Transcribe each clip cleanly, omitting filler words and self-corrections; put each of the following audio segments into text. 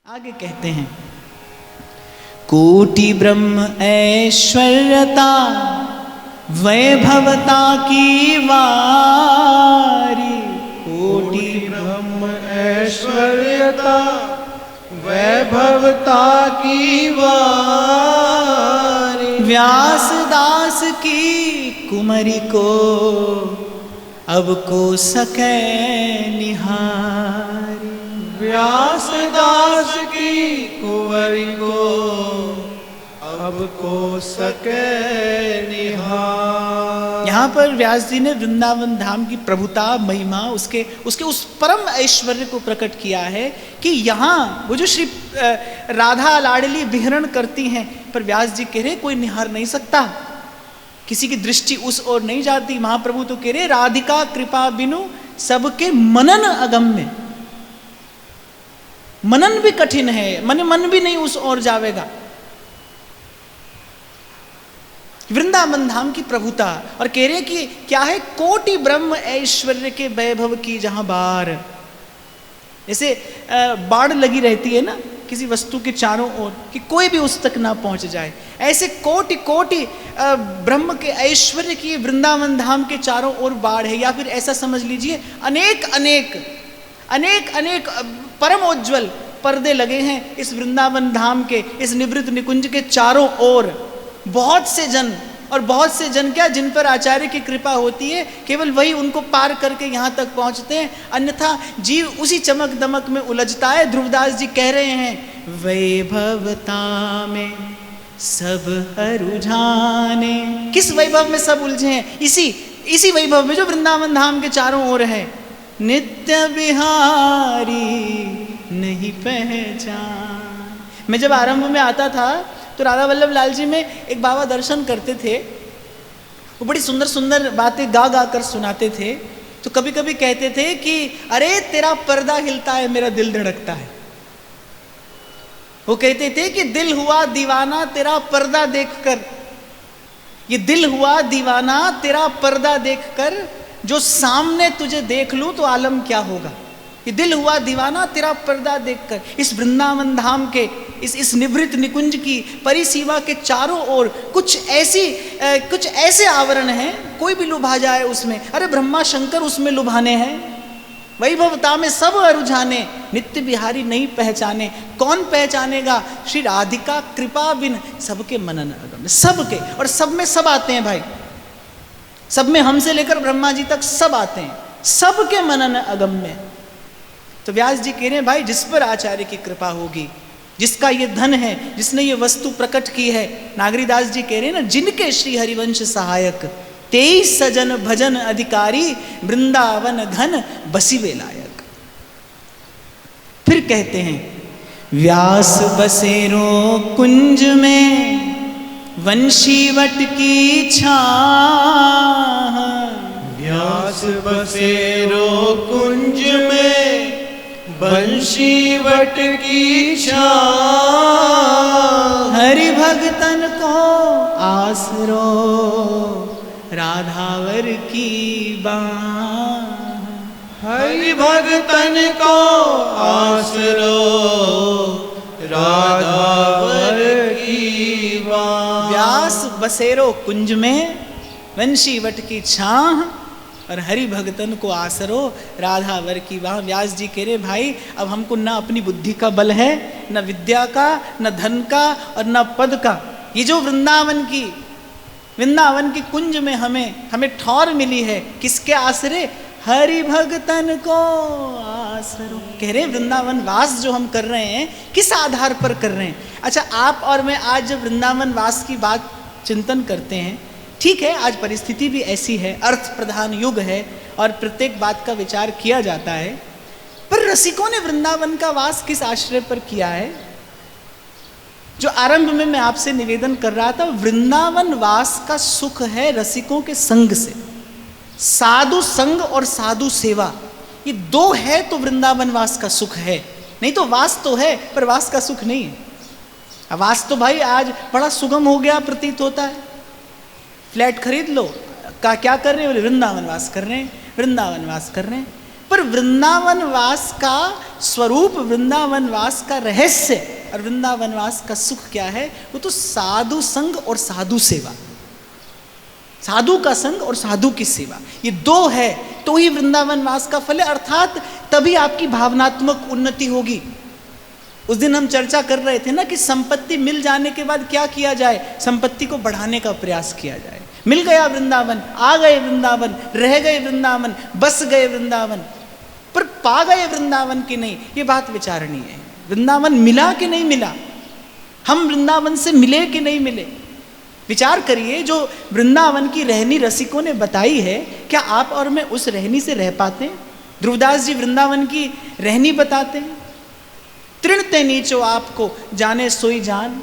आगे कहते हैं, कोटि ब्रह्म ऐश्वर्यता वैभवता की वारी। कोटि ब्रह्म ऐश्वर्यता वैभवता की वारी। व्यास दास की कुमरी को अब को सके निहारी। व्यास दास की कुंवरी को अब को सके निहार। यहाँ पर व्यास जी ने वृंदावन धाम की प्रभुता महिमा उसके उस परम ऐश्वर्य को प्रकट किया है कि यहाँ वो जो श्री राधा लाडली विहरण करती हैं, पर व्यास जी कह रहे कोई निहार नहीं सकता, किसी की दृष्टि उस ओर नहीं जाती। महाप्रभु तो कह रहे राधिका कृपा बिनु सबके मनन अगम्य। मनन भी कठिन है, मन भी नहीं उस ओर जावेगा। वृंदावन धाम की प्रभुता, और कह रहे कि क्या है, कोटि ब्रह्म ऐश्वर्य के वैभव की जहां बार, जैसे बाढ़ लगी रहती है ना किसी वस्तु के चारों ओर कि कोई भी उस तक ना पहुंच जाए, ऐसे कोटि कोटि ब्रह्म के ऐश्वर्य की वृंदावन धाम के चारों ओर बाढ़ है। या फिर ऐसा समझ लीजिए अनेक अनेक अनेक अनेक परमोज्वल पर्दे लगे हैं इस वृंदावन धाम के, इस निवृत्त निकुंज के चारों ओर। बहुत से जन, और बहुत से जन क्या, जिन पर आचार्य की कृपा होती है, केवल वही उनको पार करके यहाँ तक पहुँचते हैं, अन्यथा जीव उसी चमक दमक में उलझता है। ध्रुवदास जी कह रहे हैं, वैभवता में सब रुझाने। किस वैभव में सब उलझे हैं? इसी वैभव में जो वृंदावन धाम के चारों ओर है। नित्य बिहारी नहीं पहचान। मैं जब आरंभ में आता था तो राधा वल्लभ लाल जी में एक बाबा दर्शन करते थे, वो बड़ी सुंदर सुंदर बातें गा गा कर सुनाते थे। तो कभी कभी कहते थे कि अरे तेरा पर्दा हिलता है, मेरा दिल धड़कता है। वो कहते थे कि दिल हुआ दीवाना तेरा पर्दा देखकर, ये दिल हुआ दीवाना तेरा पर्दा देखकर, जो सामने तुझे देख लूं तो आलम क्या होगा। ये दिल हुआ दीवाना तेरा पर्दा देखकर। इस वृंदावन धाम के इस निवृत्त निकुंज की परिसीमा के चारों ओर कुछ ऐसे आवरण हैं, कोई भी लुभा जाए उसमें। अरे ब्रह्मा शंकर उसमें लुभाने हैं। वैभवता में सब रुझाने, नित्य बिहारी नहीं पहचाने। कौन पहचानेगा? श्री राधिका कृपा बिन सबके मनन अगम। सबके, और सब में सब आते हैं भाई, सब में हमसे लेकर ब्रह्मा जी तक सब आते हैं, सबके मनन अगम्य। तो व्यास जी कह रहे हैं भाई, जिस पर आचार्य की कृपा होगी, जिसका ये धन है, जिसने ये वस्तु प्रकट की है, नागरीदास जी कह रहे हैं ना, जिनके श्री हरिवंश सहायक 23 सजन भजन अधिकारी, वृंदावन घन बसिवे लायक। फिर कहते हैं, व्यास बसेरो कुंज में वंशीवट की छाह। व्यास बसेरो कुंज में बंशीवट की छाह। हरि भगतन को आसरो राधावर की बाह। हरि भगतन को आसरो राधावर की बाह। व्यास बसेरो कुंज में वंशीवट की छाह, और हरि भगतन को आसरो राधावर की बाह। व्यास जी कह रहे भाई, अब हमको ना अपनी बुद्धि का बल है, न विद्या का, न धन का, और न पद का। ये जो वृंदावन की कुंज में हमें ठौर मिली है, किसके आसरे? हरि भगतन को आसरो। कह रहे वृंदावन वास जो हम कर रहे हैं, किस आधार पर कर रहे हैं? अच्छा, आप और मैं आज जब वृंदावन वास की बात चिंतन करते हैं, ठीक है, आज परिस्थिति भी ऐसी है, अर्थ प्रधान युग है, और प्रत्येक बात का विचार किया जाता है, पर रसिकों ने वृंदावन का वास किस आश्रय पर किया है? जो आरंभ में मैं आपसे निवेदन कर रहा था, वृंदावन वास का सुख है रसिकों के संग से। साधु संग और साधु सेवा, ये दो है तो वृंदावन वास का सुख है। नहीं तो वास तो है, पर वास का सुख नहीं है। वास तो भाई आज बड़ा सुगम हो गया प्रतीत होता है। फ्लैट खरीद लो, क्या कर रहे हैं? वृंदावन वास कर रहे हैं, वृंदावन वास कर रहे हैं। पर वृंदावन वास का स्वरूप, वृंदावन वास का रहस्य और वृंदावन वास का सुख क्या है? वो तो साधु संग और साधु सेवा, साधु का संग और साधु की सेवा, ये दो है तो ही वृंदावन वास का फल है, अर्थात तभी आपकी भावनात्मक उन्नति होगी। उस दिन हम चर्चा कर रहे थे ना कि संपत्ति मिल जाने के बाद क्या किया जाए, संपत्ति को बढ़ाने का प्रयास किया जाए। मिल गया वृंदावन, आ गए वृंदावन, रह गए वृंदावन, बस गए वृंदावन, पर पा गए वृंदावन की नहीं, ये बात विचारणीय है। वृंदावन मिला कि नहीं मिला, हम वृंदावन से मिले कि नहीं मिले, विचार करिए। जो वृंदावन की रहनी रसिकों ने बताई है, क्या आप और मैं उस रहनी से रह पाते हैं? ध्रुवदास जी वृंदावन की रहनी बताते हैं, तृणते नीचो आपको जाने सोई जान।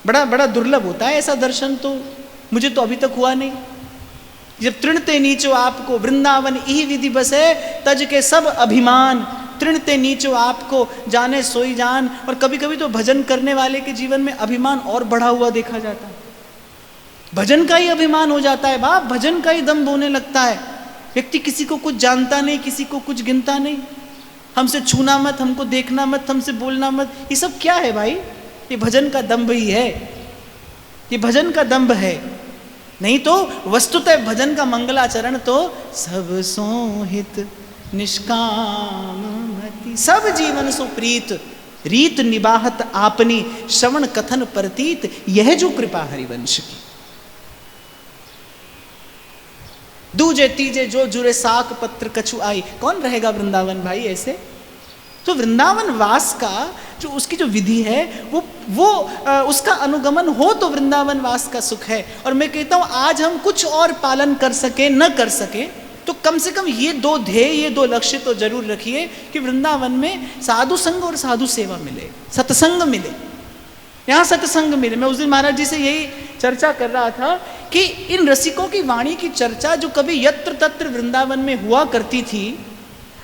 बड़ा बड़ा दुर्लभ होता है ऐसा दर्शन, तो मुझे तो अभी तक हुआ नहीं। जब तृणते नीचो आपको वृंदावन यही विधि बसे, तज के सब अभिमान, तृणते नीचो आपको जाने सोई जान। और कभी कभी तो भजन करने वाले के जीवन में अभिमान और बढ़ा हुआ देखा जाता है, भजन का ही अभिमान हो जाता है बाप, भजन का ही दम बोने लगता है। व्यक्ति किसी को कुछ जानता नहीं, किसी को कुछ गिनता नहीं, हमसे छूना मत, हमको देखना मत, हमसे बोलना मत, ये सब क्या है भाई? ये भजन का दंभ ही है, ये भजन का दंभ है। नहीं तो वस्तुतः भजन का मंगलाचरण तो सब सोहित निष्काम मति, सब जीवन सो प्रीत, रीत निबाहत आपनी, श्रवण कथन प्रतीत, यह जो कृपा हरिवंश की। दूजे तीजे जो जुरे साक पत्र कछु आई, कौन रहेगा वृंदावन भाई ऐसे? तो वृंदावन वास का जो उसकी जो विधि है वो उसका अनुगमन हो तो वृंदावन वास का सुख है। और मैं कहता हूं आज हम कुछ और पालन कर सके न कर सके तो कम से कम ये दो ध्येय, ये दो लक्ष्य तो जरूर रखिए कि वृंदावन में साधु संग और साधु सेवा मिले, सत्संग मिले, यहाँ सत्संग मिले। मैं उस दिन महाराज जी से यही चर्चा कर रहा था कि इन रसिकों की वाणी की चर्चा जो कभी यत्र तत्र वृंदावन में हुआ करती थी,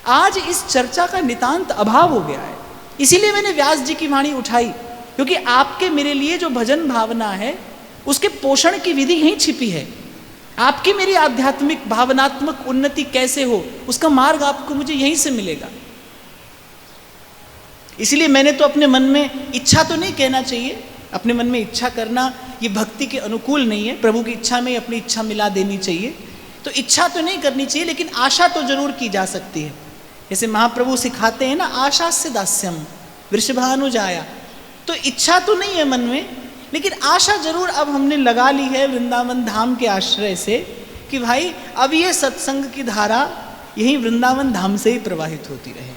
आज इस चर्चा का नितांत अभाव हो गया है। इसीलिए मैंने व्यास जी की वाणी उठाई, क्योंकि आपके मेरे लिए जो भजन भावना है उसके पोषण की विधि यहीं छिपी है। आपकी मेरी आध्यात्मिक भावनात्मक उन्नति कैसे हो, उसका मार्ग आपको मुझे यहीं से मिलेगा। इसलिए मैंने तो अपने मन में इच्छा तो नहीं कहना चाहिए, अपने मन में इच्छा करना ये भक्ति के अनुकूल नहीं है। प्रभु की इच्छा में अपनी इच्छा मिला देनी चाहिए, तो इच्छा तो नहीं करनी चाहिए, लेकिन आशा तो जरूर की जा सकती है। जैसे महाप्रभु सिखाते हैं ना, आशा से दास्यम वृषभानुजाया, तो इच्छा तो नहीं है मन में, लेकिन आशा जरूर अब हमने लगा ली है वृंदावन धाम के आश्रय से कि भाई अब ये सत्संग की धारा यही वृंदावन धाम से ही प्रवाहित होती रहे।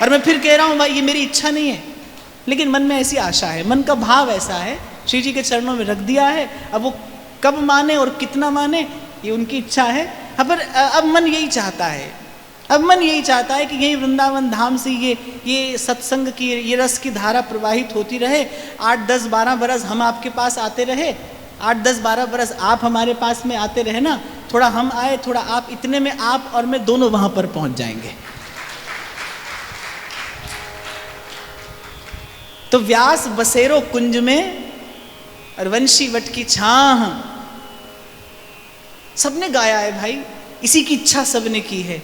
और मैं फिर कह रहा हूं भाई ये मेरी इच्छा नहीं है, लेकिन मन में ऐसी आशा है, मन का भाव ऐसा है, श्री जी के चरणों में रख दिया है। अब वो कब माने और कितना माने ये उनकी इच्छा है। पर अब मन यही चाहता है, अब मन यही चाहता है कि यही वृंदावन धाम से ये सत्संग की ये रस की धारा प्रवाहित होती रहे। 8, 10, 12 बरस हम आपके पास आते रहे, 8, 10, 12 बरस आप हमारे पास में आते रहे ना, थोड़ा हम आए थोड़ा आप, इतने में आप और मैं दोनों वहां पर पहुंच जाएंगे। तो व्यास बसेरो कुंज में और वंशी वट की छाह, सबने गाया है भाई, इसी की इच्छा सबने की है।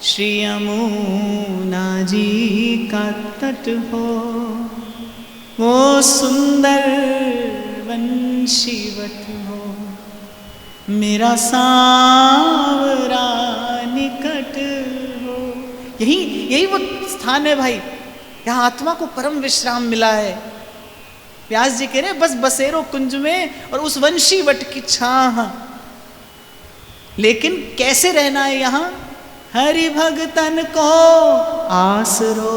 श्री यमुना जी का तट हो, वो सुंदर वंशी वट हो, मेरा सांवरा निकट हो। यही वो स्थान है भाई, यहाँ आत्मा को परम विश्राम मिला है। व्यास जी कह रहे बस बसेरो कुंज में और उस वंशी वट की छाह। लेकिन कैसे रहना है यहाँ? हरि भगतन को आसरो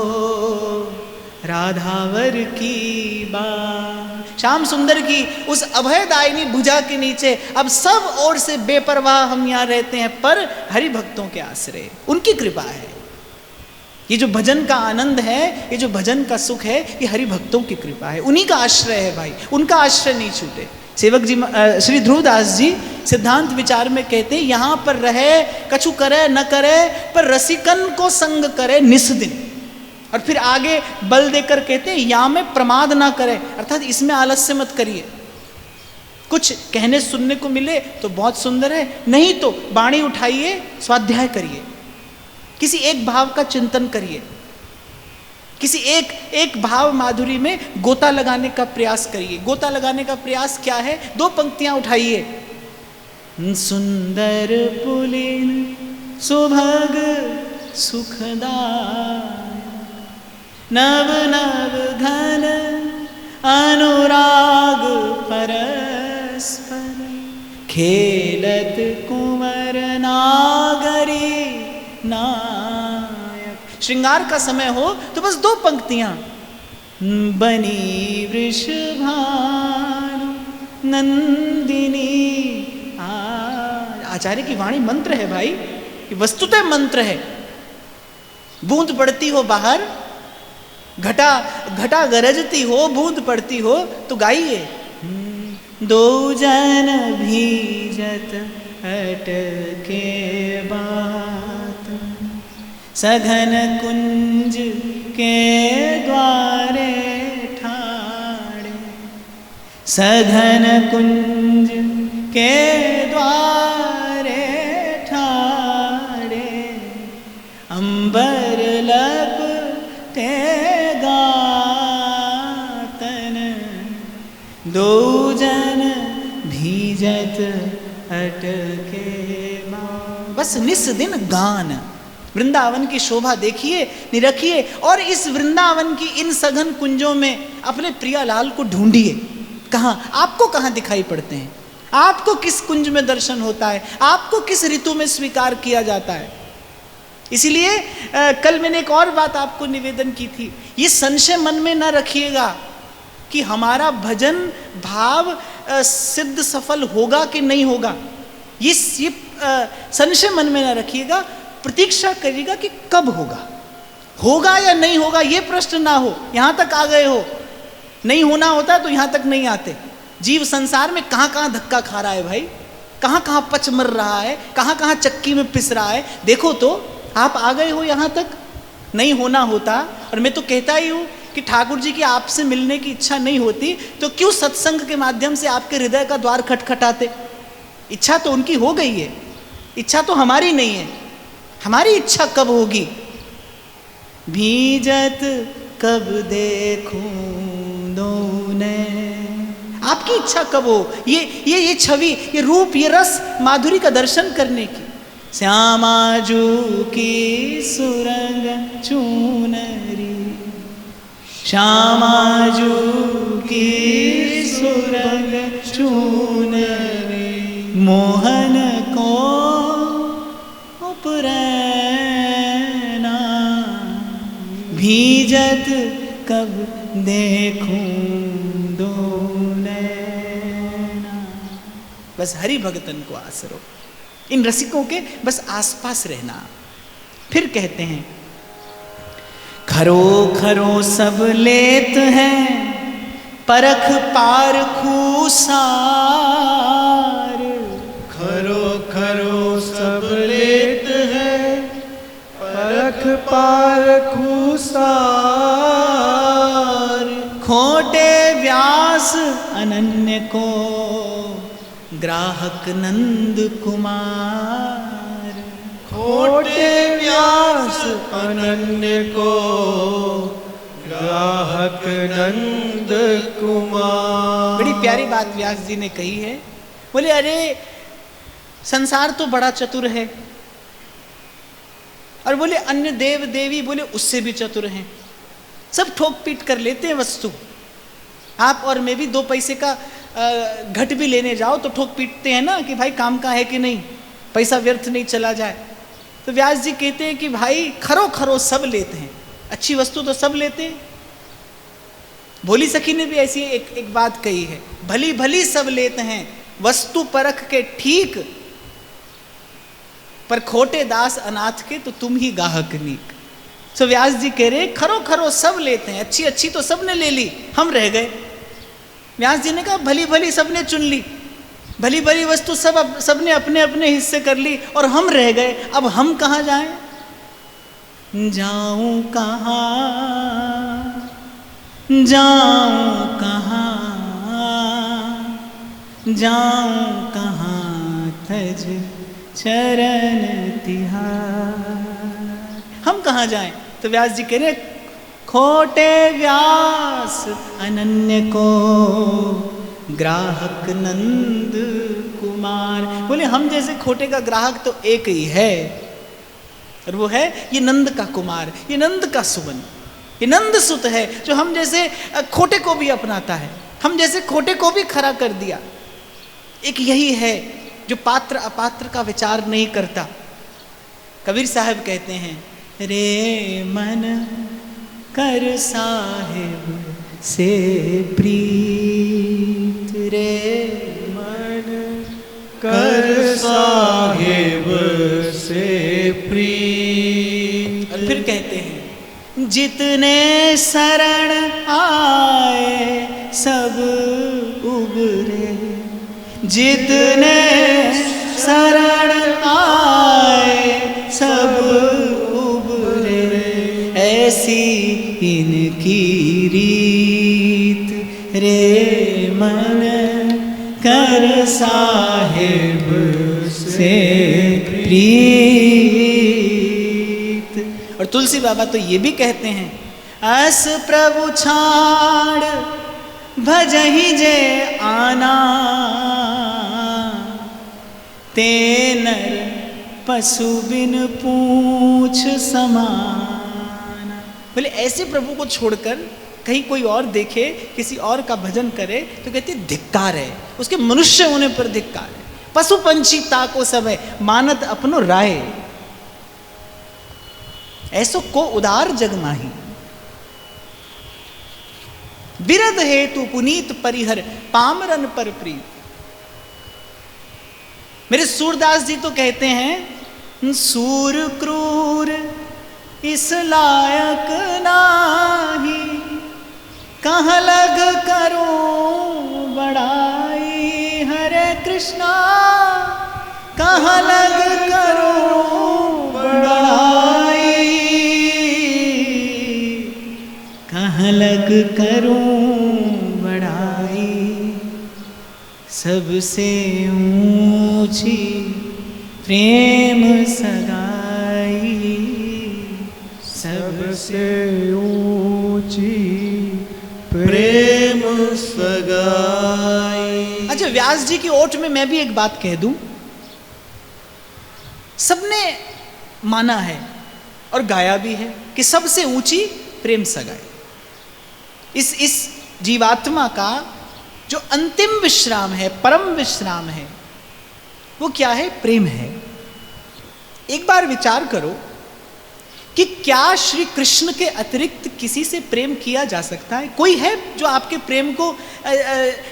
राधावर की बात। श्याम सुंदर की उस अभयदायिनी भुजा के नीचे अब सब ओर से बेपरवाह हम यहाँ रहते हैं, पर हरि भक्तों के आश्रय, उनकी कृपा है। ये जो भजन का आनंद है, ये जो भजन का सुख है, ये हरि भक्तों की कृपा है, उन्हीं का आश्रय है भाई, उनका आश्रय नहीं छूटे। सेवक जी श्री ध्रुवदास जी सिद्धांत विचार में कहते हैं, यहाँ पर रहे कछु करे न करे, पर रसिकन को संग करे निस दिन। और फिर आगे बल देकर कहते हैं, यहाँ में प्रमाद ना करे, अर्थात इसमें आलस्य मत करिए। कुछ कहने सुनने को मिले तो बहुत सुंदर है, नहीं तो वाणी उठाइए, स्वाध्याय करिए, किसी एक भाव का चिंतन करिए, किसी एक भाव माधुरी में गोता लगाने का प्रयास करिए। गोता लगाने का प्रयास क्या है? 2 पंक्तियां उठाइए। सुंदर पुलिन सुभग सुखदाय, नव नव घन अनुराग परस्पर, खेलत कुंवर नागरी नायक। श्रृंगार का समय हो तो बस 2 पंक्तियां। बनी वृषभानु नंदिनी। आचार्य की वाणी मंत्र है भाई, ये वस्तुतः मंत्र है। बूंद पड़ती हो बाहर, घटा गरजती हो, बूंद पड़ती हो तो गाइए। 2 जन भीजत अटके बात, सघन कुंज के द्वारे ठाड़े, सघन कुंज के द्वारे ठाड़े, अंबर लपटे गातन, 2 जन भीजत अटके। बस निस दिन गान। वृंदावन की शोभा देखिए, निरखिए और इस वृंदावन की इन सघन कुंजों में अपने प्रियालाल को ढूंढिए। कहाँ आपको कहाँ दिखाई पड़ते हैं? आपको किस कुंज में दर्शन होता है? आपको किस ऋतु में स्वीकार किया जाता है? इसलिए कल मैंने एक और बात आपको निवेदन की थी, ये संशय मन में न रखिएगा कि हमारा भजन भाव सिद्ध सफल होगा कि नहीं होगा। ये संशय मन में न रखिएगा, प्रतीक्षा करिएगा कि कब होगा या नहीं होगा, ये प्रश्न ना हो। यहां तक आ गए हो, नहीं होना होता तो यहां तक नहीं आते। जीव संसार में कहां कहां धक्का खा रहा है भाई, कहां कहां पच मर रहा है, कहां कहां चक्की में पिस रहा है। देखो तो आप आ गए हो यहां तक, नहीं होना होता। और मैं तो कहता ही हूं कि ठाकुर जी की आपसे मिलने की इच्छा नहीं होती तो क्यों सत्संग के माध्यम से आपके हृदय का द्वार खटखटाते। इच्छा तो उनकी हो गई है, इच्छा तो हमारी नहीं है। हमारी इच्छा कब होगी? भीजत कब देखूं दोने। आपकी इच्छा कब हो? ये छवि, ये रूप, ये रस माधुरी का दर्शन करने की। श्यामाजू की सुरंग चूनरी, श्यामाजू की सुरंग चूनरी, मोहन को उपरैना, भीजत कब देखूं दो नैना। बस हरि भगतन को आसरो, इन रसिकों के बस आसपास रहना। फिर कहते हैं खरो खरो सब लेत हैं, परख पार खूसार। खरो खरो सब लेत हैं, परख पार खूसार। खोटे व्यास अनन्य को, ग्राहक नंद कुमार। खोटे व्यास अनन्य को, ग्राहक नंद कुमार। बड़ी प्यारी बात व्यास जी ने कही है। बोले अरे संसार तो बड़ा चतुर है, और बोले अन्य देव देवी बोले उससे भी चतुर हैं, सब ठोक पीट कर लेते हैं वस्तु। आप और मैं भी 2 पैसे का घट भी लेने जाओ तो ठोक पीटते हैं ना कि भाई काम का है कि नहीं, पैसा व्यर्थ नहीं चला जाए। तो व्यास जी कहते हैं कि भाई खरो खरो सब लेते हैं, अच्छी वस्तु तो सब लेते हैं। भोली सखी ने भी ऐसी एक बात कही है, भली भली सब लेते हैं, वस्तु परख के ठीक, पर खोटे दास अनाथ के तो तुम ही गाहक नीक। सो व्यास जी कह रहे खरो खरो सब लेते हैं, अच्छी अच्छी तो सबने ले ली, हम रह गए। व्यास जी ने कहा भली भली सबने चुन ली, भली भली वस्तु सबने अपने अपने हिस्से कर ली और हम रह गए। अब हम कहाँ जाएं? जाऊं कहाँ, जाऊं कहाँ, जाऊं कहाँ तज चरण तिहार। हम कहाँ जाएं? तो व्यास जी कह रहे खोटे व्यास अनन्य को ग्राहक नंद कुमार। बोले हम जैसे खोटे का ग्राहक तो एक ही है, और वो है ये नंद का कुमार, ये नंद का सुवन, ये नंद सुत है जो हम जैसे खोटे को भी अपनाता है, हम जैसे खोटे को भी खड़ा कर दिया। एक यही है जो पात्र अपात्र का विचार नहीं करता। कबीर साहब कहते हैं रे मन कर साहिब से प्रीत, रे मन कर साहिब से प्रीत। और फिर कहते हैं जितने शरण आए सब उबरे, जितने शरण आए सब उबरे, ऐसी इनकी रीत रे मन कर साहिब से प्रीत। और तुलसी बाबा तो ये भी कहते हैं अस प्रभु छाड़ भजहि जे आना, ते नर पशु बिन पूछ समाना। बोले ऐसे प्रभु को छोड़कर कहीं कोई और देखे, किसी और का भजन करे तो कहते धिक्कार है, उसके मनुष्य होने पर धिक्कार है। पशु पंछी ताको समय मानत अपनो राय, ऐसो को उदार जग माही। बिरद हेतु पुनीत परिहर पामरन पर प्रीत। मेरे सूरदास जी तो कहते हैं सूर क्रूर इस लायक नाही, कहाँ लग करूं बड़ाई हरे कृष्णा, कहाँ लग करूं बड़ाई, कहाँ लग करूं बड़ाई, सबसे ऊंची प्रेम सगाई, सबसे ऊंची प्रेम सगाई। अच्छा, व्यास जी की ओट में मैं भी एक बात कह दूं, सबने माना है और गाया भी है कि सबसे ऊंची प्रेम सगाई। इस जीवात्मा का जो अंतिम विश्राम है, परम विश्राम है, वो क्या है? प्रेम है। एक बार विचार करो कि क्या श्री कृष्ण के अतिरिक्त किसी से प्रेम किया जा सकता है? कोई है जो आपके प्रेम को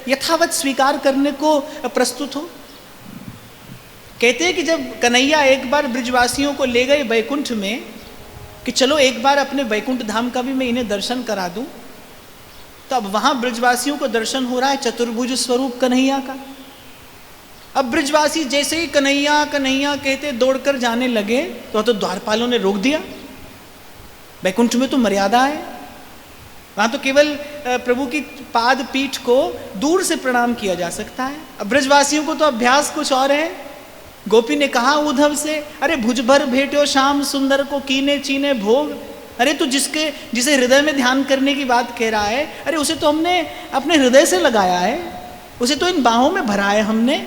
यथावत स्वीकार करने को प्रस्तुत हो? कहते हैं कि जब कन्हैया एक बार ब्रिजवासियों को ले गए बैकुंठ में कि चलो एक बार अपने वैकुंठ धाम का भी मैं इन्हें दर्शन करा दूं, तो अब वहां ब्रिजवासियों को दर्शन हो रहा है चतुर्भुज स्वरूप कन्हैया का। अब ब्रिजवासी जैसे ही कन्हैया कन्हैया कहते दौड़कर जाने लगे तो द्वारपालों ने रोक दिया। वैकुंठ में तो मर्यादा है, वहां तो केवल प्रभु की पाद पीठ को दूर से प्रणाम किया जा सकता है। अब ब्रजवासियों को तो अभ्यास कुछ और है। गोपी ने कहा उद्धव से, अरे भुज भर भेटो श्याम सुंदर को कीने चीने भोग। अरे तू जिसे हृदय में ध्यान करने की बात कह रहा है, अरे उसे तो हमने अपने हृदय से लगाया है, उसे तो इन बाहों में भरा है हमने,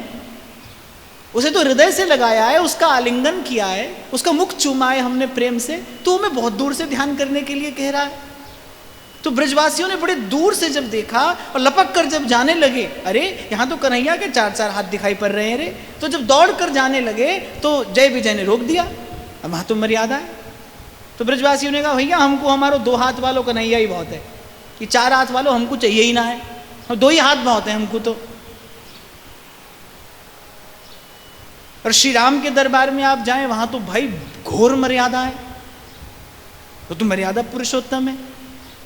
उसे तो हृदय से लगाया है, उसका आलिंगन किया है, उसका मुख चूमा है हमने प्रेम से। तू हमें बहुत दूर से ध्यान करने के लिए कह रहा है। तो ब्रजवासियों ने बड़े दूर से जब देखा और लपक कर जब जाने लगे, अरे यहाँ तो कन्हैया के 4-4 हाथ दिखाई पड़ रहे हैं रे, तो जब दौड़ कर जाने लगे तो जय विजय ने रोक दिया। अब वहाँ तो मर्यादा है। तो ब्रजवासियों ने कहा भैया हमको हमारो 2 हाथ वालों कन्हैया ही बहुत है, ये 4 हाथ वालों हमको चाहिए ही ना है, और 2 ही हाथ बहुत है हमको तो। और श्री राम के दरबार में आप जाएं वहां तो भाई घोर मर्यादा है, वो तो मर्यादा पुरुषोत्तम है,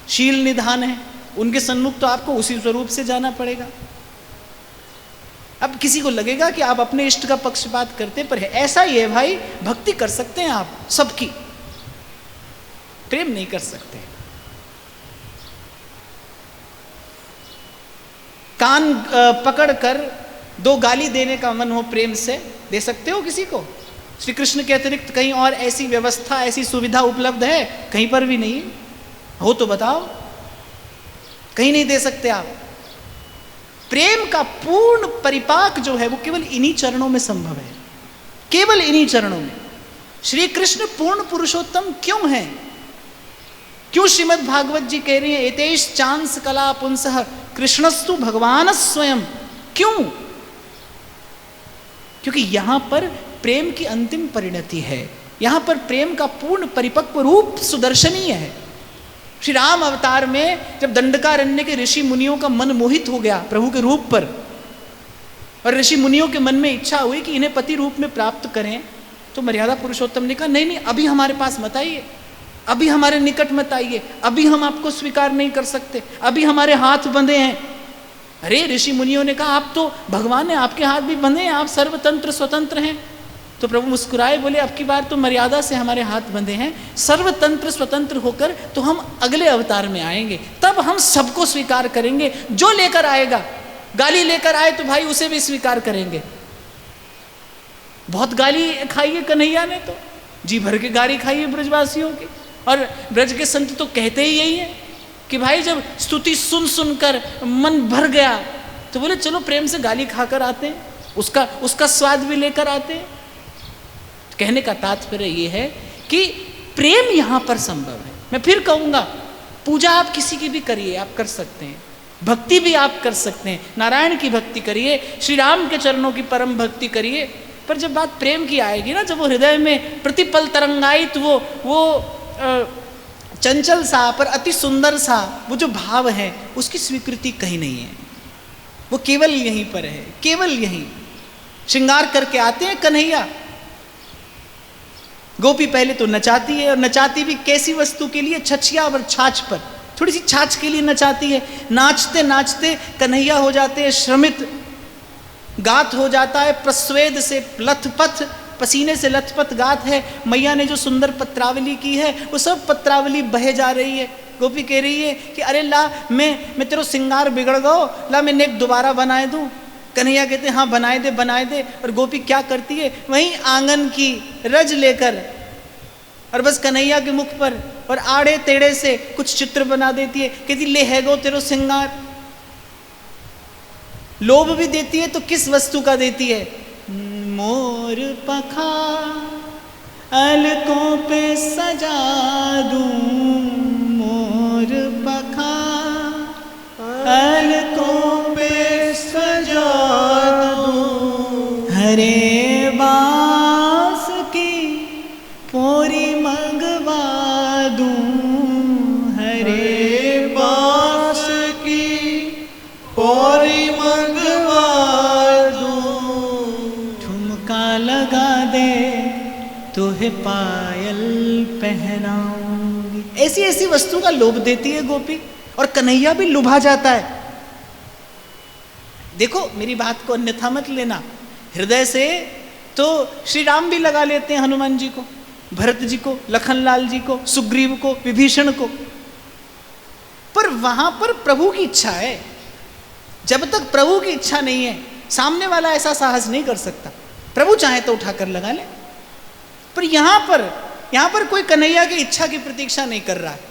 शील निधान है, उनके सन्मुख तो आपको उसी स्वरूप से जाना पड़ेगा। अब किसी को लगेगा कि आप अपने इष्ट का पक्षपात करते, पर ऐसा ही है भाई, भक्ति कर सकते हैं आप सबकी, प्रेम नहीं कर सकते। कान पकड़कर दो गाली देने का मन हो प्रेम से, दे सकते हो किसी को? श्री कृष्ण के अतिरिक्त कहीं और ऐसी व्यवस्था, ऐसी सुविधा उपलब्ध है? कहीं पर भी नहीं हो तो बताओ, कहीं नहीं दे सकते आप। प्रेम का पूर्ण परिपाक जो है वो केवल इन्हीं चरणों में संभव है, केवल इन्हीं चरणों में। श्री कृष्ण पूर्ण पुरुषोत्तम क्यों है? क्यों श्रीमद् भागवत जी कह रही है एतेश चांस कला पुंसः कृष्णस्तु भगवान स्वयं? क्यों? क्योंकि यहां पर प्रेम की अंतिम परिणति है, यहां पर प्रेम का पूर्ण परिपक्व रूप सुदर्शनीय है। श्री राम अवतार में जब दंडकारण्य के ऋषि मुनियों का मन मोहित हो गया प्रभु के रूप पर, और ऋषि मुनियों के मन में इच्छा हुई कि इन्हें पति रूप में प्राप्त करें, तो मर्यादा पुरुषोत्तम ने कहा नहीं नहीं, अभी हमारे पास मत आइए, अभी हमारे निकट मत आइए, अभी हम आपको स्वीकार नहीं कर सकते, अभी हमारे हाथ बंधे हैं। अरे ऋषि मुनियों ने कहा आप तो भगवान है, आपके हाथ भी बंधे हैं, आप सर्वतंत्र स्वतंत्र हैं। तो प्रभु मुस्कुराए, बोले अब की बार तो मर्यादा से हमारे हाथ बंधे हैं, सर्वतंत्र स्वतंत्र होकर तो हम अगले अवतार में आएंगे, तब हम सबको स्वीकार करेंगे। जो लेकर आएगा, गाली लेकर आए तो भाई उसे भी स्वीकार करेंगे। बहुत गाली खाई है कन्हैया ने, तो जी भर के गाली खाई है ब्रजवासियों की, और ब्रज के संत तो कहते ही यही है कि भाई जब स्तुति सुन सुनकर मन भर गया तो बोले चलो प्रेम से गाली खाकर आते हैं, उसका स्वाद भी लेकर आते हैं। कहने का तात्पर्य यह है कि प्रेम यहां पर संभव है। मैं फिर कहूंगा, पूजा आप किसी की भी करिए, आप कर सकते हैं, भक्ति भी आप कर सकते हैं, नारायण की भक्ति करिए, श्री राम के चरणों की परम भक्ति करिए, पर जब बात प्रेम की आएगी ना, जब वो हृदय में प्रतिपल तरंगायित वो चंचल सा पर अति सुंदर सा वो जो भाव है, उसकी स्वीकृति कहीं नहीं है, वो केवल यहीं पर है, केवल यहीं। श्रृंगार करके आते हैं कन्हैया, गोपी पहले तो नचाती है, और नचाती भी कैसी वस्तु के लिए? छछिया और छाछ पर, थोड़ी सी छाछ के लिए नचाती है। नाचते नाचते कन्हैया हो जाते हैं श्रमित, गात हो जाता है प्रस्वेद से लथपथ, पसीने से लथपथ गात है। मैया ने जो सुंदर पत्रावली की है वो सब पत्रावली बहे जा रही है। गोपी कह रही है कि अरे ला मैं तेरो सिंगार बिगड़ गो, ला मैं नेक दोबारा बनाए दूं। कन्हैया कहते हैं हाँ बनाए दे। और गोपी क्या करती है, वहीं आंगन की रज लेकर और बस कन्हैया के मुख पर और आड़े टेढ़े से कुछ चित्र बना देती है, कहती ले है गो तेरो सिंगार। लोभ भी देती है तो किस वस्तु का देती है? मोर पखा अलकों पे सजा दूं, मोर पखा अलकों पे सजा दूं, हरे बांस की पोरी मंगवा दूं, हरे बांस की पोरी मंगवा दूं, ठुमका लगा दे तुहे पायल पहनाऊंगी। ऐसी ऐसी वस्तु का लोभ देती है गोपी, और कन्हैया भी लुभा जाता है। देखो मेरी बात को अन्यथा मत लेना, हृदय से तो श्री राम भी लगा लेते हैं हनुमान जी को, भरत जी को, लखनलाल जी को, सुग्रीव को, विभीषण को, पर वहां पर प्रभु की इच्छा है। जब तक प्रभु की इच्छा नहीं है सामने वाला ऐसा साहस नहीं कर सकता। प्रभु चाहे तो उठाकर लगा ले, पर यहां पर कोई कन्हैया की इच्छा की प्रतीक्षा नहीं कर रहा है।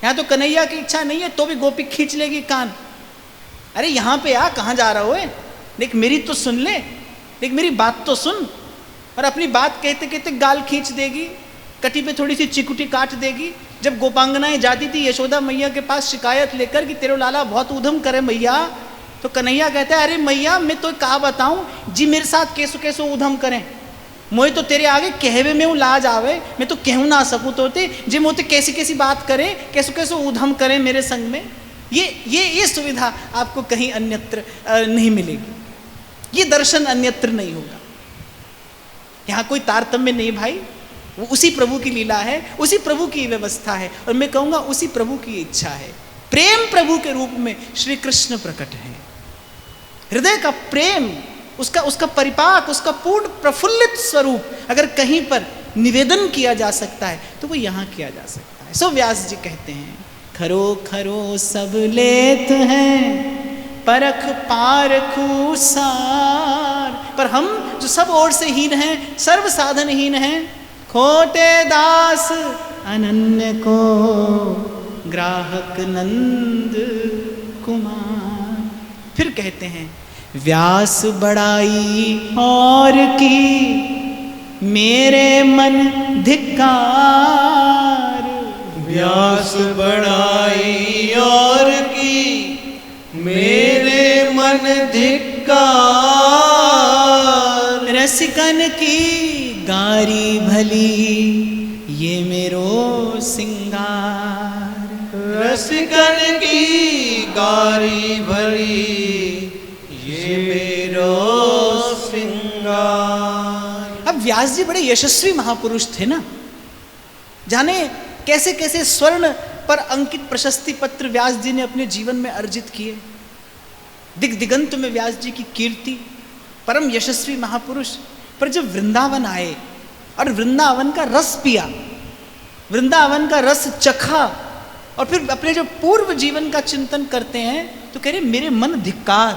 यहाँ तो कन्हैया की इच्छा नहीं है तो भी गोपी खींच लेगी कान, अरे यहाँ पे आ, कहाँ जा रहा हो? देख मेरी तो सुन ले, देख मेरी बात तो सुन। और अपनी बात कहते कहते गाल खींच देगी, कटी पे थोड़ी सी चिकुटी काट देगी। जब गोपांगनाएं जाती थी यशोदा मैया के पास शिकायत लेकर कि तेरे लाला बहुत ऊधम करे मैया, तो कन्हैया कहता है अरे मैया मैं तो कहा बताऊं जी, मेरे साथ कैसो कैसो ऊधम करें, मोए तो तेरे आगे कहवे में लाज आवे, मैं तो कहूँ ना सकूँ तो जी मोते कैसी कैसी बात करे, कैसो कैसो ऊधम करे मेरे संग में। ये सुविधा आपको कहीं अन्यत्र नहीं मिलेगी, ये दर्शन अन्यत्र नहीं होगा। यहाँ कोई तारतम्य नहीं भाई, वो उसी प्रभु की लीला है, उसी प्रभु की व्यवस्था है, और मैं कहूँगा उसी प्रभु की इच्छा है। प्रेम प्रभु के रूप में श्री कृष्ण प्रकट है। हृदय का प्रेम, उसका परिपाक, उसका पूर्ण प्रफुल्लित स्वरूप अगर कहीं पर निवेदन किया जा सकता है तो वो यहाँ किया जा सकता है। सो व्यास जी कहते हैं खरो खरो सब लेत हैं परख पारखू सार। पर हम जो सब ओर से हीन हैं, सर्व साधनहीन हैं, खोटे दास अनन्य को ग्राहक नंद कुमार। फिर कहते हैं व्यास बड़ाई और की मेरे मन धिक्कार। व्यास बड़ाई और की मेरे मन धिक्कार। रसिकन की गारी भली ये मेरो सिंगार। रसिकन की गारी भली ये मेरो सिंगार। अब व्यास जी बड़े यशस्वी महापुरुष थे ना, जाने कैसे कैसे स्वर्ण पर अंकित प्रशस्ति पत्र व्यास जी ने अपने जीवन में अर्जित किए। दिग दिगंत में व्यास जी की कीर्ति, परम यशस्वी महापुरुष। पर जब वृंदावन आए और वृंदावन का रस पिया, वृंदावन का रस चखा, और फिर अपने जो पूर्व जीवन का चिंतन करते हैं तो कह रहे मेरे मन धिक्कार।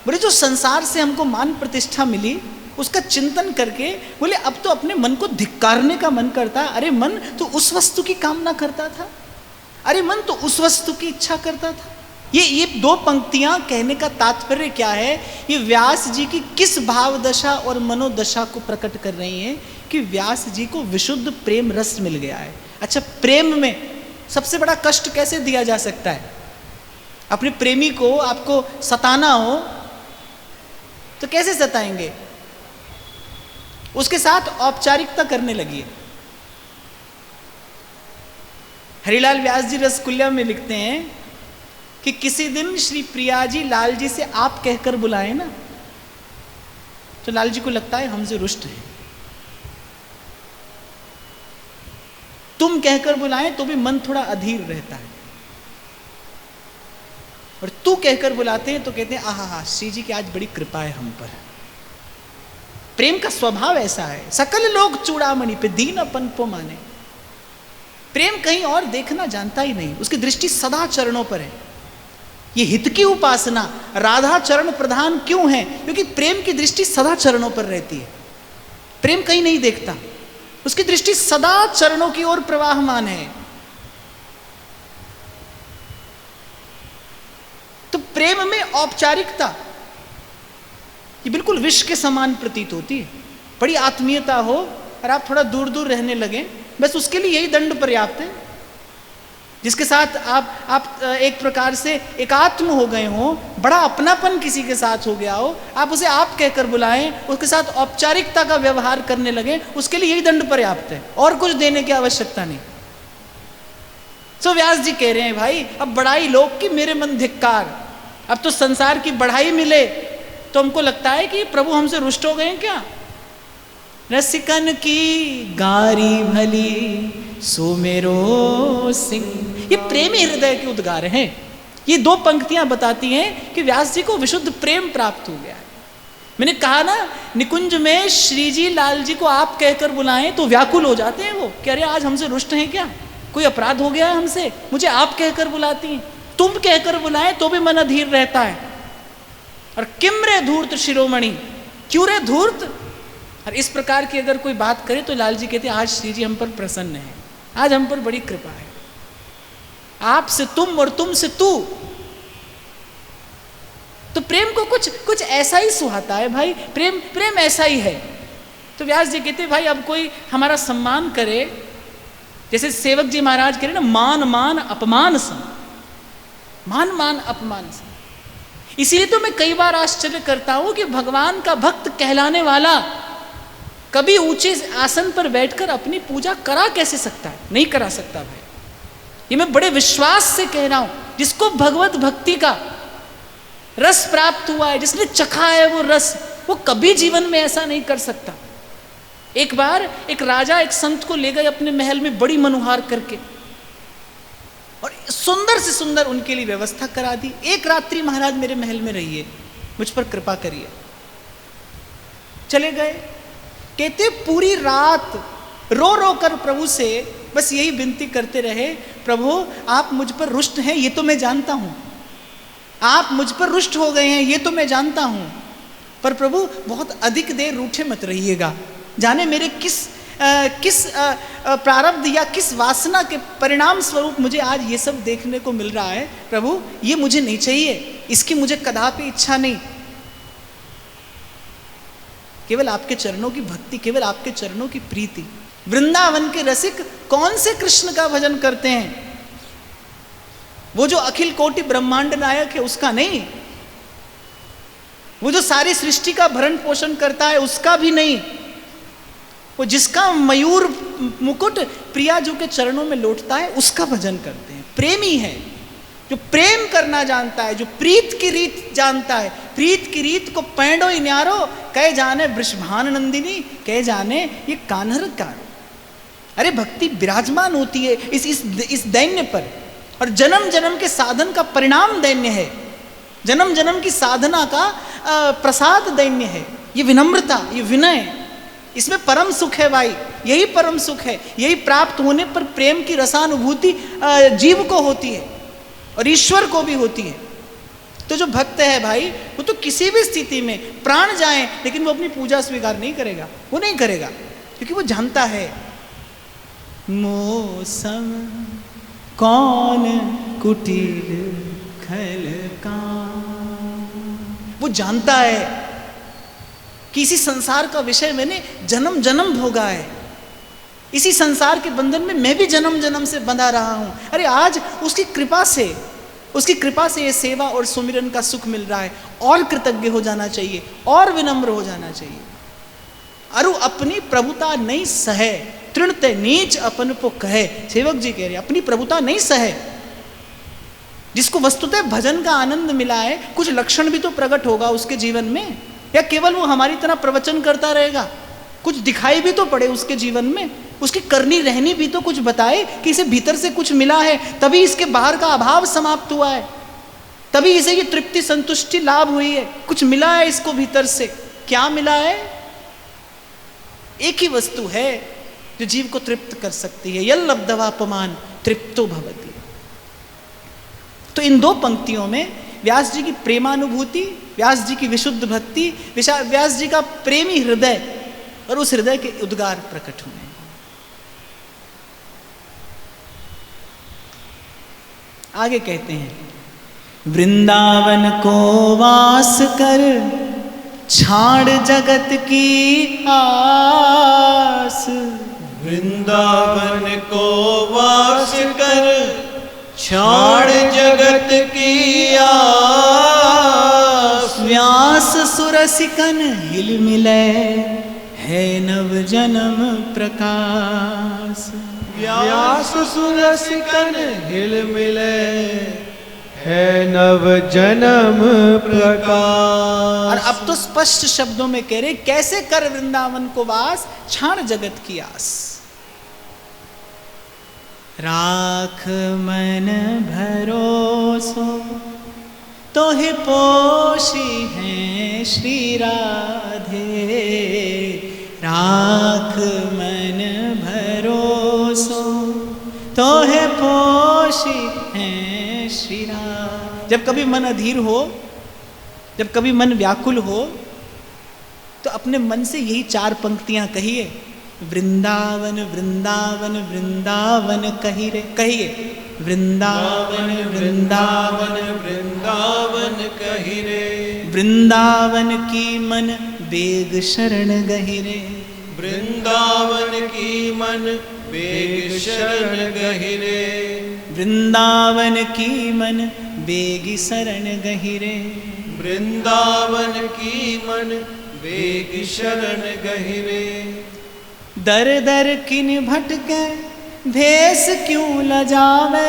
बोले जो संसार से हमको मान प्रतिष्ठा मिली उसका चिंतन करके बोले अब तो अपने मन को धिक्कारने का मन करता। अरे मन तो उस वस्तु की कामना करता था, अरे मन तो उस वस्तु की इच्छा करता था। ये दो पंक्तियां कहने का तात्पर्य क्या है, ये व्यास जी की किस भाव दशा और मनोदशा को प्रकट कर रही हैं कि व्यास जी को विशुद्ध प्रेम रस मिल गया है। अच्छा, प्रेम में सबसे बड़ा कष्ट कैसे दिया जा सकता है? अपने प्रेमी को आपको सताना हो तो कैसे सताएंगे? उसके साथ औपचारिकता करने लगी। हरिलाल व्यास जी रसकुल्ला में लिखते हैं कि किसी दिन श्री प्रिया जी लाल जी से आप कहकर बुलाए ना, तो लाल जी को लगता है हमसे रुष्ट है। तुम कहकर बुलाएं तो भी मन थोड़ा अधीर रहता है, और तू कहकर बुलाते हैं तो कहते हैं आहा श्री जी की आज बड़ी कृपा है हम पर। प्रेम का स्वभाव ऐसा है, सकल लोग चूड़ामणि पे दीन अपन को माने। प्रेम कहीं और देखना जानता ही नहीं, उसकी दृष्टि सदा चरणों पर है। ये हित की उपासना राधा चरण प्रधान क्यों है? क्योंकि प्रेम की दृष्टि सदा चरणों पर रहती है। प्रेम कहीं नहीं देखता, उसकी दृष्टि सदा चरणों की ओर प्रवाहमान है। तो प्रेम में औपचारिकता ये बिल्कुल विष के समान प्रतीत होती है। बड़ी आत्मीयता हो और आप थोड़ा दूर दूर रहने लगे, बस उसके लिए यही दंड पर्याप्त है। जिसके साथ आप एक प्रकार से एकात्म हो गए हो, बड़ा अपनापन किसी के साथ हो गया हो, आप उसे आप कहकर बुलाएं, उसके साथ औपचारिकता का व्यवहार करने लगे, उसके लिए यही दंड पर्याप्त है, और कुछ देने की आवश्यकता नहीं। सो व्यास जी कह रहे हैं भाई अब बड़ाई लोग की मेरे मन धिक्कार। अब तो संसार की बढ़ाई मिले तो हमको लगता है कि प्रभु हमसे रुष्ट हो गए क्या? रसिकन की गारी भली सो मेरो सिंह, ये प्रेमी हृदय के उद्गार हैं। ये दो पंक्तियां बताती हैं कि व्यास जी को विशुद्ध प्रेम प्राप्त हो गया है। मैंने कहा ना, निकुंज में श्री जी लाल जी को आप कहकर बुलाएं तो व्याकुल हो जाते हैं वो कि अरे आज हमसे रुष्ट हैं क्या, कोई अपराध हो गया है हमसे, मुझे आप कहकर बुलाती हैं। तुम कहकर बुलाएं तो भी मन अधीर रहता है। और किम रे धूर्त शिरोमणि, क्यों रे धूर्त? और इस प्रकार की अगर कोई बात करे तो लाल जी कहते हैं आज श्री जी हम पर प्रसन्न है, आज हम पर बड़ी कृपा है। आप से तुम और तुम से तू, तो प्रेम को कुछ ऐसा ही सुहाता है भाई। प्रेम ऐसा ही है। तो व्यास जी कहते हैं भाई अब कोई हमारा सम्मान करे, जैसे सेवक जी महाराज कह रहे ना, मान मान अपमान सम, मान मान अपमान सम। इसीलिए तो मैं कई बार आश्चर्य करता हूं कि भगवान का भक्त कहलाने वाला कभी ऊंचे आसन पर बैठकर अपनी पूजा करा कैसे सकता है? नहीं करा सकता भाई। ये मैं बड़े विश्वास से कह रहा हूं, जिसको भगवत भक्ति का रस प्राप्त हुआ है, जिसने चखा है वो रस, वो कभी जीवन में ऐसा नहीं कर सकता। एक बार एक राजा एक संत को ले गए अपने महल में बड़ी मनुहार करके, और सुंदर से सुंदर उनके लिए व्यवस्था करा दी। एक रात्रि महाराज मेरे महल में रहिए, मुझ पर कृपा करिए। चले गए, कहते पूरी रात रो रो कर प्रभु से बस यही विनती करते रहे, प्रभु आप मुझ पर रुष्ट हैं ये तो मैं जानता हूं, आप मुझ पर रुष्ट हो गए हैं ये तो मैं जानता हूं, पर प्रभु बहुत अधिक देर रूठे मत रहिएगा। जाने मेरे किस प्रारब्ध या किस वासना के परिणाम स्वरूप मुझे आज ये सब देखने को मिल रहा है। प्रभु ये मुझे नहीं चाहिए, इसकी मुझे कदापि इच्छा नहीं। केवल आपके चरणों की भक्ति, केवल आपके चरणों की प्रीति। वृंदावन के रसिक कौन से कृष्ण का भजन करते हैं? वो जो अखिल कोटि ब्रह्मांड नायक है उसका नहीं, वो जो सारी सृष्टि का भरण पोषण करता है उसका भी नहीं, वो जिसका मयूर मुकुट प्रियाजू के चरणों में लौटता है उसका भजन करते हैं। प्रेमी है जो प्रेम करना जानता है, जो प्रीत की रीत जानता है। प्रीत की रीत को पैंडो इन्यारो, कहे जाने वृषभान नंदिनी, कहे जाने ये कान्हर कारो। अरे भक्ति विराजमान होती है इस दैन्य पर, और जन्म जन्म के साधन का परिणाम दैन्य है, जन्म जन्म की साधना का प्रसाद दैन्य है। ये विनम्रता, ये विनय, इसमें परम सुख है भाई, यही परम सुख है। यही प्राप्त होने पर प्रेम की रसानुभूति जीव को होती है और ईश्वर को भी होती है। तो जो भक्त है भाई, वो तो किसी भी स्थिति में प्राण जाए लेकिन वो अपनी पूजा स्वीकार नहीं करेगा, वो नहीं करेगा, क्योंकि वो जानता है मौसम कौन कुटिल खल का। वो जानता है कि इसी संसार का विषय मैंने जन्म जन्म भोगा है, इसी संसार के बंधन में मैं भी जन्म जन्म से बंधा रहा हूं। अरे आज उसकी कृपा से ये सेवा और सुमिरन का सुख मिल रहा है, और कृतज्ञ हो जाना चाहिए, और विनम्र हो जाना चाहिए। अरु अपनी प्रभुता नहीं सहे, तृणते नीच अपन को कहे। सेवक जी कह रहे अपनी प्रभुता नहीं सहे। जिसको वस्तुतः भजन का आनंद मिला है, कुछ लक्षण भी तो प्रकट होगा उसके जीवन में, या केवल वो हमारी तरह प्रवचन करता रहेगा? कुछ दिखाई भी तो पड़े उसके जीवन में, उसकी करनी रहनी भी तो कुछ बताए कि इसे भीतर से कुछ मिला है, तभी इसके बाहर का अभाव समाप्त हुआ है, तभी इसे ये तृप्ति संतुष्टि लाभ हुई है, कुछ मिला है इसको भीतर से। क्या मिला है? एक ही वस्तु है जो जीव को तृप्त कर सकती है। यल्लब्धवापमान तृप्तो भवति। तो इन दो पंक्तियों में व्यास जी की प्रेमानुभूति, व्यास जी की विशुद्ध भक्ति, व्यास जी का प्रेमी हृदय और उस हृदय के उद्गार प्रकट हुए। आगे कहते हैं, वृंदावन को वास कर छाड़ जगत की आस। वृंदावन को वास कर छाड़ जगत की आस। व्यास सुरसिकन हिल मिले है नव जन्म प्रकाश। व्यास सुरसिकन हिल मिले है नव जन्म प्रकाश। और अब तो स्पष्ट शब्दों में कह रहे, कैसे कर वृंदावन को वास छाड़ जगत की आस। राख मन भरोसो तोहे पोषी है श्री राधे। राख मन भरोसो तोहे पोषी है श्री राधे। जब कभी मन अधीर हो, जब कभी मन व्याकुल हो, तो अपने मन से यही चार पंक्तियां कहिए, वृंदावन वृंदावन वृंदावन कहिए, वृंदावन वृंदावन वृंदावन कहिरे। वृंदावन की मन बेग शरण गहिरे। वृंदावन की मन बेग शरण गहिरे। वृंदावन की मन बेगी शरण गहिरे। वृंदावन की मन बेग शरण गहिरे। दर दर किन भटके भेष क्यों लजावे।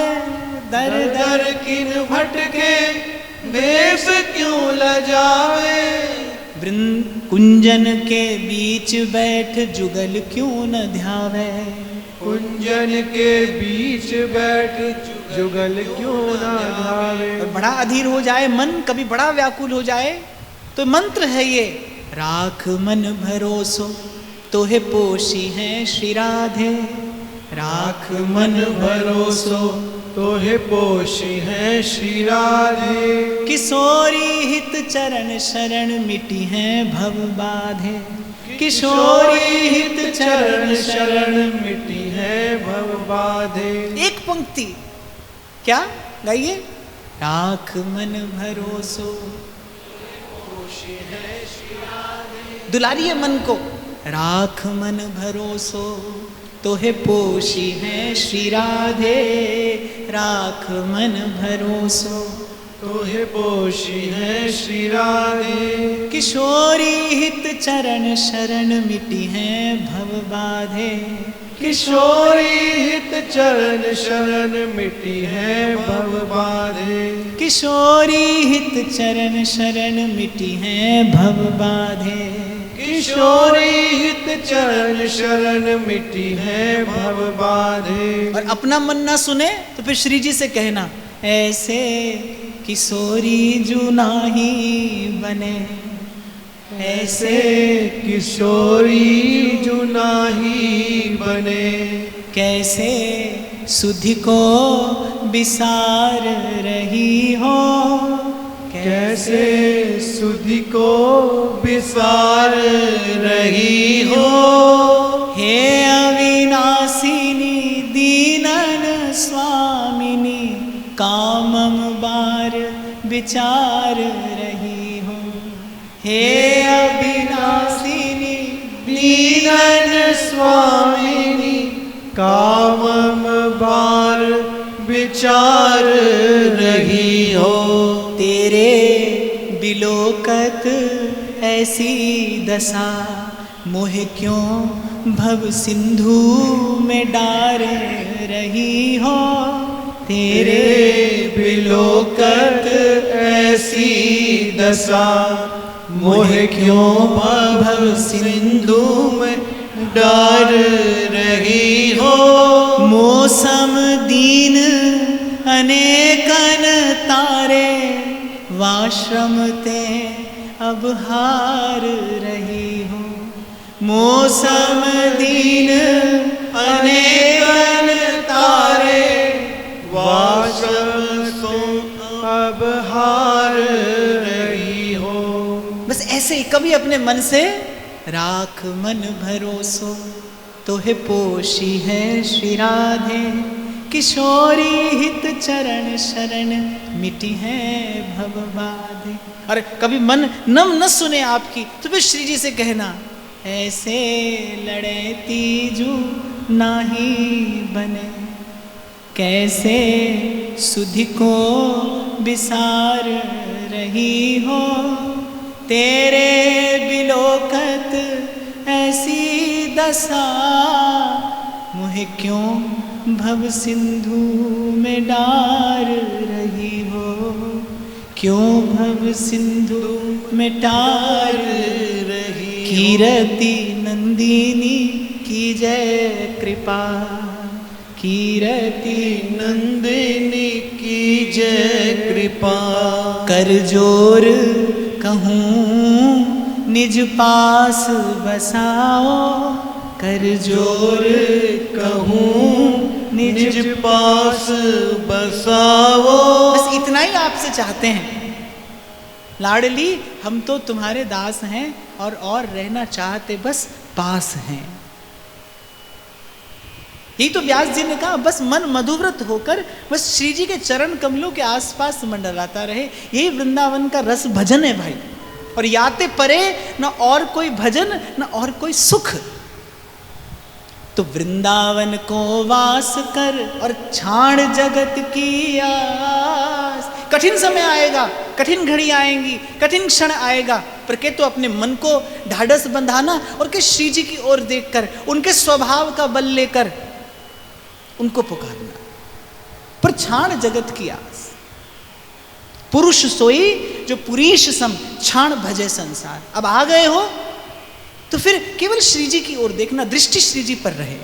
दर दर किन भटके भेष क्यों लजावे। कुंजन के बीच बैठ जुगल क्यों न ध्यावे। कुंजन के बीच बैठ जुगल क्यों न ध्यावे। बड़ा अधीर हो जाए मन, कभी बड़ा व्याकुल हो जाए, तो मंत्र है ये, राख मन भरोसो तोहे पोषी है श्री राधे। राख मन भरोसो तोहे पोषी है श्री राधे। किशोरी हित चरण शरण मिटी है भव बाधे। किशोरी हित चरण शरण मिटी है भव बाधे। एक पंक्ति क्या गाइए? राख मन भरोसो दुलारिये मन को। राख मन भरोसो तोहे पोषी है श्री राधे। राख मन भरोसो तोहे पोषी है श्री राधे। किशोरी हित चरण शरण मिटी है भव बाधे। किशोरी हित चरण शरण मिटी है भव बाधे। किशोरी हित चरण शरण मिटी है भव बाधे। किशोरी हित चरण शरण मिटी है भव बाधे। और अपना मन ना सुने तो फिर श्री जी से कहना, ऐसे किशोरी जू नाही बने। ऐसे किशोरी जू नाही बने। कैसे सुधि को विसार रही हो। कैसे सुधि को विसार रही हो। हे अविनाशिनी दीनन स्वामिनी कामम बार विचार रही हो। हे अविनाशिनी दीनन स्वामिनी कामम बार विचार रही हो। तेरे बिलोकत ऐसी दशा मोह क्यों भव सिंधु में डार रही हो। तेरे बिलोकत ऐसी दशा मोह क्यों भव सिंधु में डार रही हो। मौसम दीन अनेकन तारे वाश्रम ते अब हार रही हो। मौसम दीन अनेकन तारे वाश्रम सो अब हार रही हो। बस ऐसे ही कभी अपने मन से राख मन भरोसो तोहे पोषी है श्री राधे। किशोरी हित चरण शरण मिटी है भव बाधे। और कभी मन नम न सुने आपकी तो फिर श्री जी से कहना, ऐसे लड़े तीजू नाही बने। कैसे सुधि को विसार रही हो। तेरे बिलोकत ऐसी दशा मुझे क्यों भव सिंधु में डार रही हो। क्यों भव सिंधु में डार रही। कीरति नंदिनी की जय कृपा। कीरति नंदिनी की जय कृपा। कर जोर कहूँ निज पास बसाओ। कर जोर कहूँ निज पास बसाओ। बस इतना ही आपसे चाहते हैं, लाडली हम तो तुम्हारे दास हैं और रहना चाहते बस पास हैं। यही तो व्यास जी ने कहा, बस मन मधुव्रत होकर बस श्री जी के चरण कमलों के आसपास मंडलाता रहे। यही वृंदावन का रस भजन है भाई। और याते परे न और कोई भजन न और कोई सुख। तो वृंदावन को वास कर और छाड़ जगत की आस। कठिन समय आएगा, कठिन घड़ी आएंगी, कठिन क्षण आएगा, पर के तो अपने मन को ढाढ़स बंधाना और के श्री जी की ओर देखकर उनके स्वभाव का बल लेकर उनको पुकारना। पर छाड़ जगत की आस। पुरुष सोई जो पुरीश सम छाण भजे संसार। अब आ गए हो तो फिर केवल श्री जी की ओर देखना, दृष्टि श्री जी पर रहे।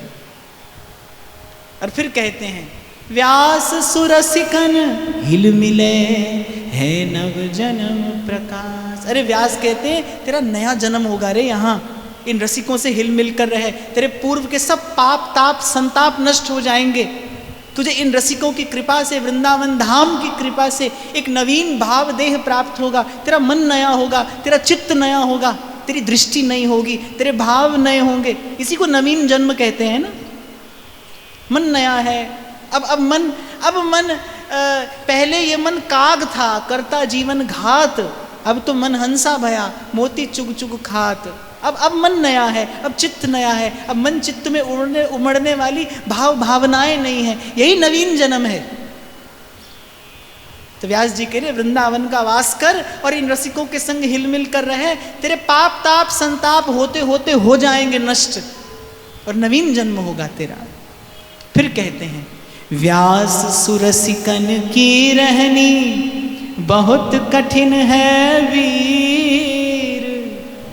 और फिर कहते हैं, व्यास सुरसिकन हिल मिले है नव जन्म प्रकाश। अरे व्यास कहते हैं तेरा नया जन्म होगा रे यहाँ। इन रसिकों से हिल मिल कर रहे, तेरे पूर्व के सब पाप ताप संताप नष्ट हो जाएंगे। तुझे इन रसिकों की कृपा से, वृंदावन धाम की कृपा से एक नवीन भाव देह प्राप्त होगा, तेरा मन नया होगा, तेरा चित्त नया होगा, तेरी दृष्टि नई होगी, तेरे भाव नए होंगे। इसी को नवीन जन्म कहते हैं ना। मन नया है। अब मन पहले ये मन काग था, करता जीवन घात, अब तो मन हंसा भया, मोती चुग चुग खात। अब मन नया है, अब चित्त नया है, अब मन चित्त में उमड़ने वाली भावनाएं नहीं है। यही नवीन जन्म है। तो व्यास जी कह रहे वृंदावन का वास कर और इन रसिकों के संग हिलमिल कर रहे, तेरे पाप ताप संताप होते होते हो जाएंगे नष्ट और नवीन जन्म होगा तेरा। फिर कहते हैं व्यास सुरसिकन की रहनी बहुत कठिन है वीर।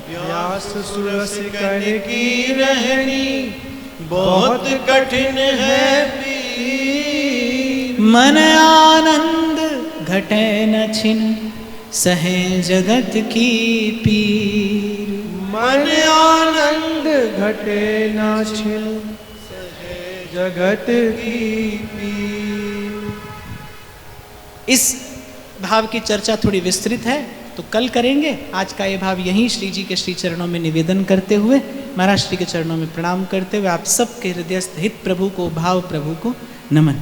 व्यास सुरसिकन की रहनी बहुत कठिन है वीर। मन आनंद घटे न छिन सहे जगत की पीर। मन आनंद घटे न छिन जगत की पीर। इस भाव की चर्चा थोड़ी विस्तृत है तो कल करेंगे। आज का ये भाव यहीं श्री जी के श्री चरणों में निवेदन करते हुए, महाराज श्री के चरणों में प्रणाम करते हुए आप सबके हृदयस्थ हित प्रभु को, भाव प्रभु को नमन।